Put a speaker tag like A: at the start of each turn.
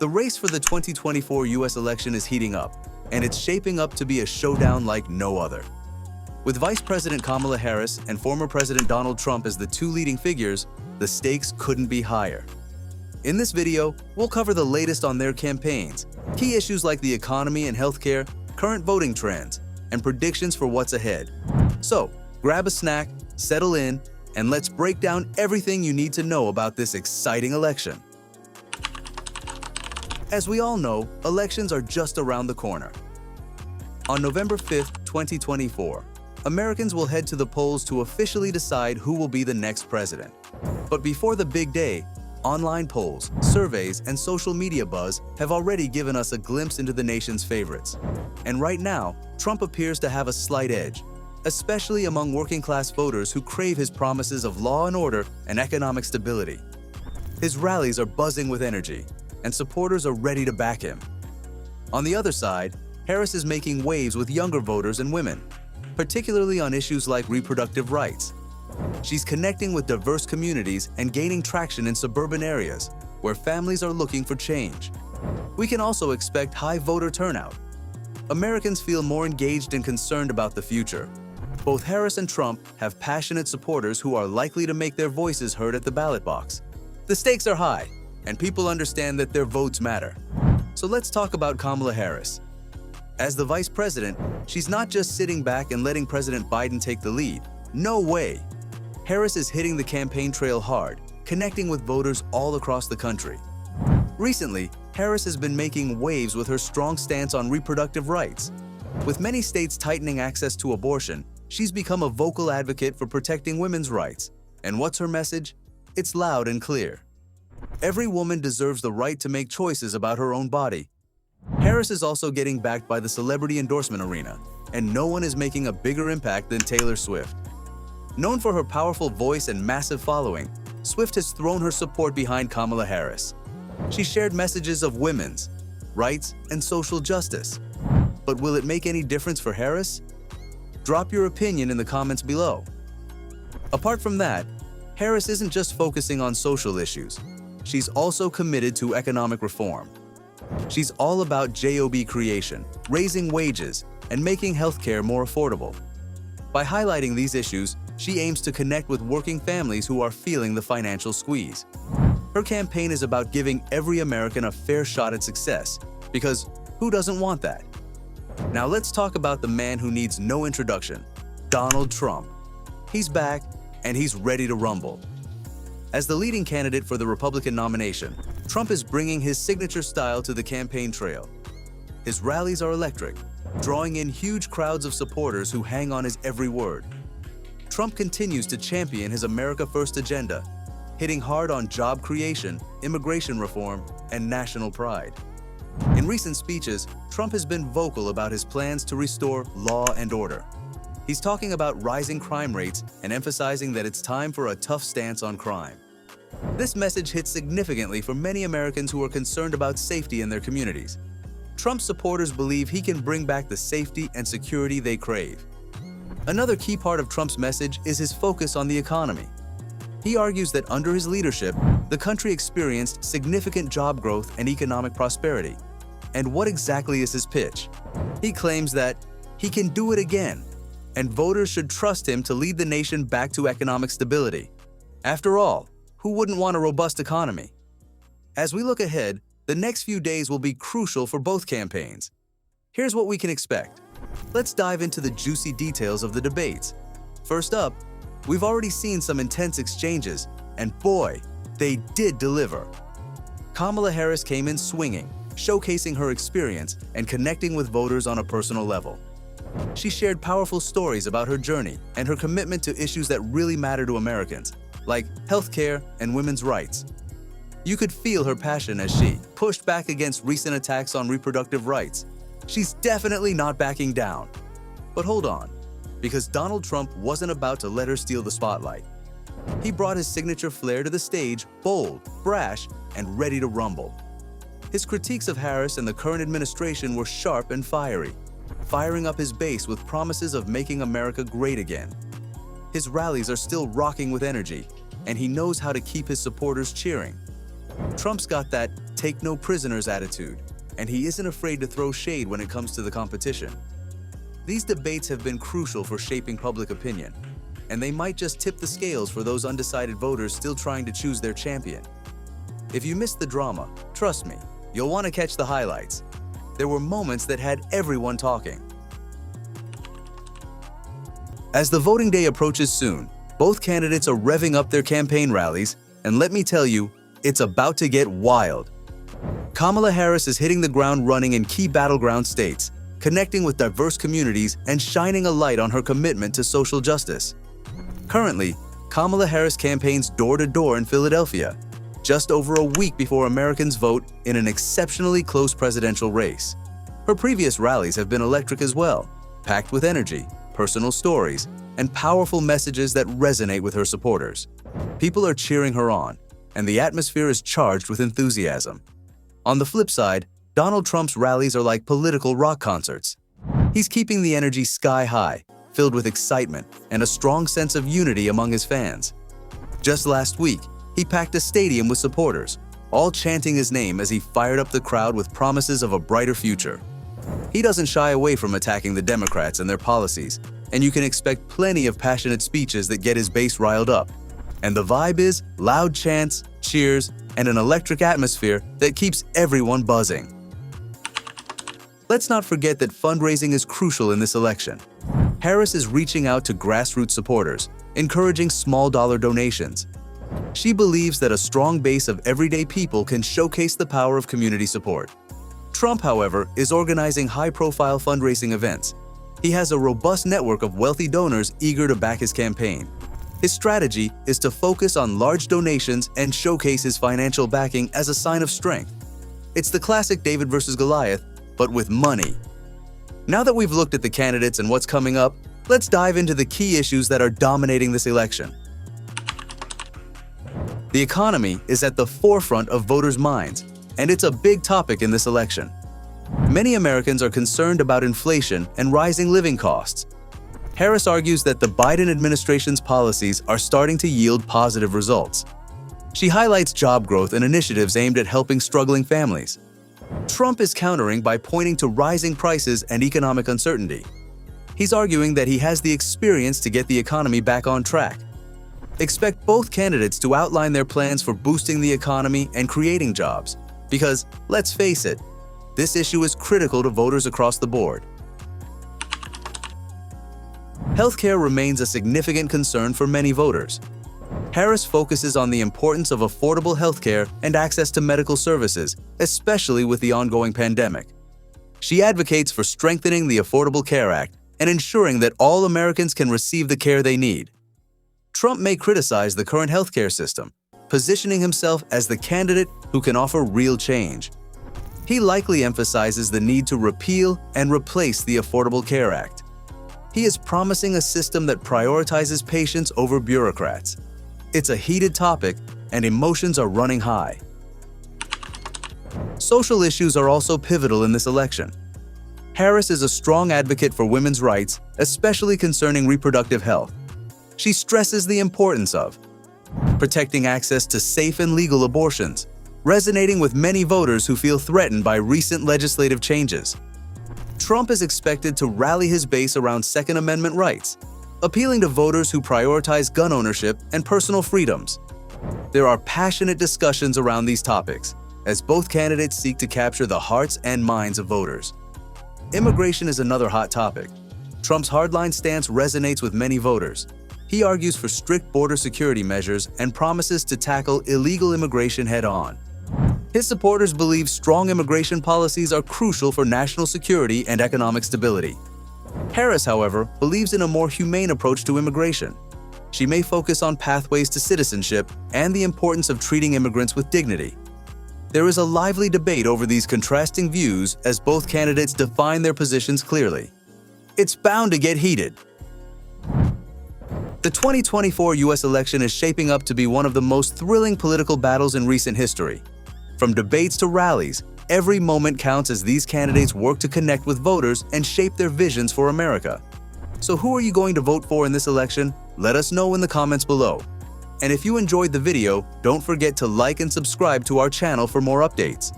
A: The race for the 2024 US election is heating up, and it's shaping up to be a showdown like no other. With Vice President Kamala Harris and former President Donald Trump as the two leading figures, the stakes couldn't be higher. In this video, we'll cover the latest on their campaigns, key issues like the economy and healthcare, current voting trends, and predictions for what's ahead. So, grab a snack, settle in, and let's break down everything you need to know about this exciting election. As we all know, elections are just around the corner. On November 5th, 2024, Americans will head to the polls to officially decide who will be the next president. But before the big day, online polls, surveys, and social media buzz have already given us a glimpse into the nation's favorites. And right now, Trump appears to have a slight edge, especially among working-class voters who crave his promises of law and order and economic stability. His rallies are buzzing with energy, and supporters are ready to back him. On the other side, Harris is making waves with younger voters and women, particularly on issues like reproductive rights. She's connecting with diverse communities and gaining traction in suburban areas where families are looking for change. We can also expect high voter turnout. Americans feel more engaged and concerned about the future. Both Harris and Trump have passionate supporters who are likely to make their voices heard at the ballot box. The stakes are high, and people understand that their votes matter. So let's talk about Kamala Harris. As the vice president, she's not just sitting back and letting President Biden take the lead. No way! Harris is hitting the campaign trail hard, connecting with voters all across the country. Recently, Harris has been making waves with her strong stance on reproductive rights. With many states tightening access to abortion, she's become a vocal advocate for protecting women's rights. And what's her message? It's loud and clear. Every woman deserves the right to make choices about her own body. Harris is also getting backed by the celebrity endorsement arena, and no one is making a bigger impact than Taylor Swift. Known for her powerful voice and massive following, Swift has thrown her support behind Kamala Harris. She shared messages of women's rights and social justice. But will it make any difference for Harris? Drop your opinion in the comments below. Apart from that, Harris isn't just focusing on social issues. She's also committed to economic reform. She's all about job creation, raising wages, and making healthcare more affordable. By highlighting these issues, she aims to connect with working families who are feeling the financial squeeze. Her campaign is about giving every American a fair shot at success, because who doesn't want that? Now let's talk about the man who needs no introduction, Donald Trump. He's back, and he's ready to rumble. As the leading candidate for the Republican nomination, Trump is bringing his signature style to the campaign trail. His rallies are electric, drawing in huge crowds of supporters who hang on his every word. Trump continues to champion his America First agenda, hitting hard on job creation, immigration reform, and national pride. In recent speeches, Trump has been vocal about his plans to restore law and order. He's talking about rising crime rates and emphasizing that it's time for a tough stance on crime. This message hits significantly for many Americans who are concerned about safety in their communities. Trump supporters believe he can bring back the safety and security they crave. Another key part of Trump's message is his focus on the economy. He argues that under his leadership, the country experienced significant job growth and economic prosperity. And what exactly is his pitch? He claims that he can do it again, and voters should trust him to lead the nation back to economic stability. After all, who wouldn't want a robust economy? As we look ahead, the next few days will be crucial for both campaigns. Here's what we can expect. Let's dive into the juicy details of the debates. First up, we've already seen some intense exchanges, and boy, they did deliver. Kamala Harris came in swinging, showcasing her experience and connecting with voters on a personal level. She shared powerful stories about her journey and her commitment to issues that really matter to Americans, like healthcare and women's rights. You could feel her passion as she pushed back against recent attacks on reproductive rights. She's definitely not backing down. But hold on, because Donald Trump wasn't about to let her steal the spotlight. He brought his signature flair to the stage, bold, brash, and ready to rumble. His critiques of Harris and the current administration were sharp and fiery, firing up his base with promises of making America great again. His rallies are still rocking with energy, and he knows how to keep his supporters cheering. Trump's got that take no prisoners attitude, and he isn't afraid to throw shade when it comes to the competition. These debates have been crucial for shaping public opinion, and they might just tip the scales for those undecided voters still trying to choose their champion. If you missed the drama, trust me, you'll want to catch the highlights. There were moments that had everyone talking. As the voting day approaches soon, both candidates are revving up their campaign rallies, and let me tell you, it's about to get wild. Kamala Harris is hitting the ground running in key battleground states, connecting with diverse communities and shining a light on her commitment to social justice. Currently, Kamala Harris campaigns door-to-door in Philadelphia, just over a week before Americans vote in an exceptionally close presidential race. Her previous rallies have been electric as well, packed with energy, personal stories, and powerful messages that resonate with her supporters. People are cheering her on, and the atmosphere is charged with enthusiasm. On the flip side, Donald Trump's rallies are like political rock concerts. He's keeping the energy sky high, filled with excitement and a strong sense of unity among his fans. Just last week, he packed a stadium with supporters, all chanting his name as he fired up the crowd with promises of a brighter future. He doesn't shy away from attacking the Democrats and their policies, and you can expect plenty of passionate speeches that get his base riled up. And the vibe is loud chants, cheers, and an electric atmosphere that keeps everyone buzzing. Let's not forget that fundraising is crucial in this election. Harris is reaching out to grassroots supporters, encouraging small-dollar donations. She believes that a strong base of everyday people can showcase the power of community support. Trump, however, is organizing high-profile fundraising events. He has a robust network of wealthy donors eager to back his campaign. His strategy is to focus on large donations and showcase his financial backing as a sign of strength. It's the classic David versus Goliath, but with money. Now that we've looked at the candidates and what's coming up, let's dive into the key issues that are dominating this election. The economy is at the forefront of voters' minds, and it's a big topic in this election. Many Americans are concerned about inflation and rising living costs. Harris argues that the Biden administration's policies are starting to yield positive results. She highlights job growth and initiatives aimed at helping struggling families. Trump is countering by pointing to rising prices and economic uncertainty. He's arguing that he has the experience to get the economy back on track. Expect both candidates to outline their plans for boosting the economy and creating jobs, because, let's face it, this issue is critical to voters across the board. Healthcare remains a significant concern for many voters. Harris focuses on the importance of affordable healthcare and access to medical services, especially with the ongoing pandemic. She advocates for strengthening the Affordable Care Act and ensuring that all Americans can receive the care they need. Trump may criticize the current healthcare system, positioning himself as the candidate who can offer real change. He likely emphasizes the need to repeal and replace the Affordable Care Act. He is promising a system that prioritizes patients over bureaucrats. It's a heated topic, and emotions are running high. Social issues are also pivotal in this election. Harris is a strong advocate for women's rights, especially concerning reproductive health. She stresses the importance of protecting access to safe and legal abortions, resonating with many voters who feel threatened by recent legislative changes. Trump is expected to rally his base around Second Amendment rights, appealing to voters who prioritize gun ownership and personal freedoms. There are passionate discussions around these topics, as both candidates seek to capture the hearts and minds of voters. Immigration is another hot topic. Trump's hardline stance resonates with many voters. He argues for strict border security measures and promises to tackle illegal immigration head-on. His supporters believe strong immigration policies are crucial for national security and economic stability. Harris, however, believes in a more humane approach to immigration. She may focus on pathways to citizenship and the importance of treating immigrants with dignity. There is a lively debate over these contrasting views as both candidates define their positions clearly. It's bound to get heated. The 2024 U.S. election is shaping up to be one of the most thrilling political battles in recent history. From debates to rallies, every moment counts as these candidates work to connect with voters and shape their visions for America. So who are you going to vote for in this election? Let us know in the comments below. And if you enjoyed the video, don't forget to like and subscribe to our channel for more updates.